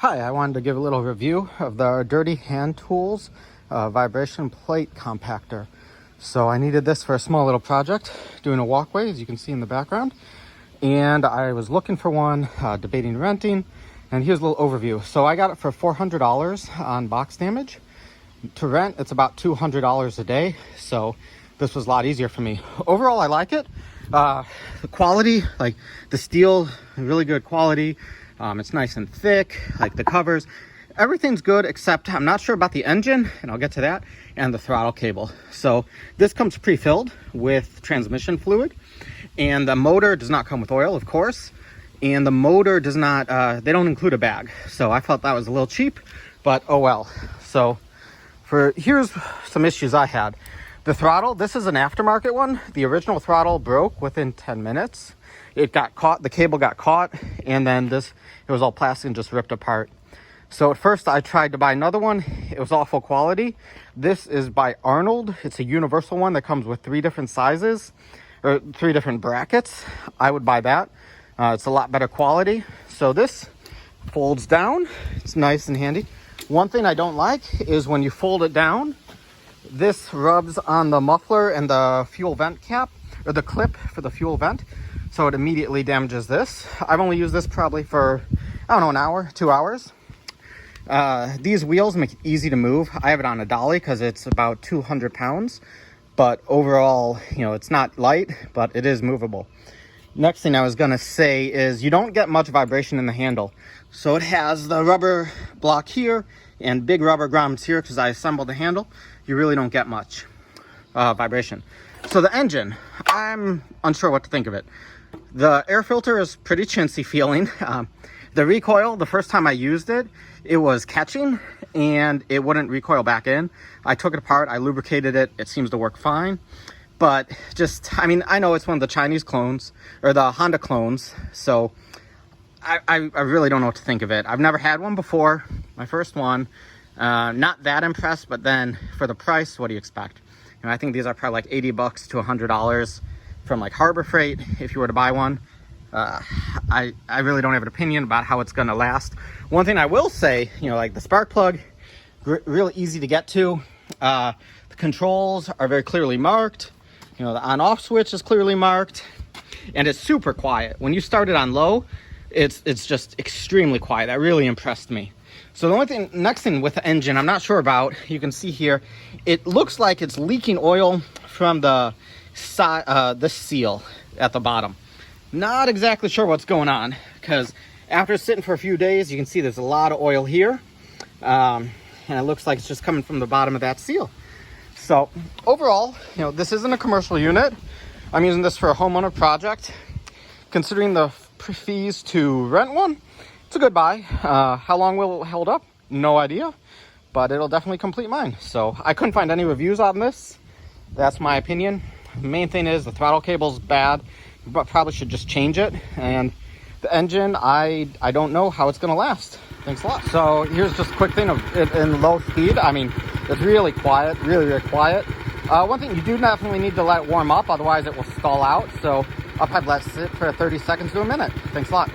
Hi, I wanted to give a little review of the Dirty Hand Tools vibration plate compactor. So I needed this for a small little project, doing a walkway, as you can see in the background. And I was looking for one, debating renting. And here's a little overview. So I got it for $400 on Box Damage. To rent, it's about $200 a day. So this was a lot easier for me. Overall, I like it. The quality, like the steel, really good quality. It's nice and thick, like the covers. Everything's good except I'm not sure about the engine, and I'll get to that, and the throttle cable. So this comes pre-filled with transmission fluid, and the motor does not come with oil, of course, and the motor does not, they don't include a bag. So I felt that was a little cheap, but oh well. So here's some issues I had. The throttle, this is an aftermarket one. The original throttle broke within 10 minutes. It got caught, the cable got caught, and then it was all plastic and just ripped apart. So at first I tried to buy another one. It was awful quality. This is by Arnold. It's a universal one that comes with 3 different sizes, or 3 different brackets. I would buy that. It's a lot better quality. So this folds down. It's nice and handy. One thing I don't like is when you fold it down, this rubs on the muffler and the fuel vent cap, or the clip for the fuel vent. So it immediately damages this. I've only used this probably for, I don't know, an hour, 2 hours. These wheels make it easy to move. I have it on a dolly because it's about 200 pounds. But overall, you know, it's not light, but it is movable. Next thing I was going to say is you don't get much vibration in the handle. So it has the rubber block here and big rubber grommets here because I assembled the handle. You really don't get much vibration. So the engine, I'm unsure what to think of it. The air filter is pretty chintzy feeling. The recoil, the first time I used it, it was catching and it wouldn't recoil back in. I took it apart, I lubricated it, it seems to work fine. But just, I mean, I know it's one of the Chinese clones, or the Honda clones, so I really don't know what to think of it. I've never had one before, my first one. Not that impressed, but then for the price, what do you expect? You know, I think these are probably like 80 bucks to $100 from like Harbor Freight if you were to buy one. I really don't have an opinion about how it's gonna last. One thing I will say, you know, like the spark plug, really easy to get to. The controls are very clearly marked. You know, the on-off switch is clearly marked, and it's super quiet. When you start it on low, it's just extremely quiet. That really impressed me. So the only thing, next thing with the engine, I'm not sure about. You can see here, it looks like it's leaking oil from the side, the seal at the bottom. Not exactly sure what's going on, because after sitting for a few days, you can see there's a lot of oil here, and it looks like it's just coming from the bottom of that seal. So overall, you know, this isn't a commercial unit. I'm using this for a homeowner project. Considering the fees to rent one, it's a good buy. How long will it hold up? No idea, but it'll definitely complete mine. So I couldn't find any reviews on this. That's my opinion. The main thing is the throttle cable's bad, but probably should just change it. And the engine, I don't know how it's gonna last. Thanks a lot. So here's just a quick thing of it in low speed. I mean, it's really quiet, really quiet. One thing, you do definitely need to let it warm up, otherwise it will stall out. So I'll probably let it sit for 30 seconds to a minute. Thanks a lot.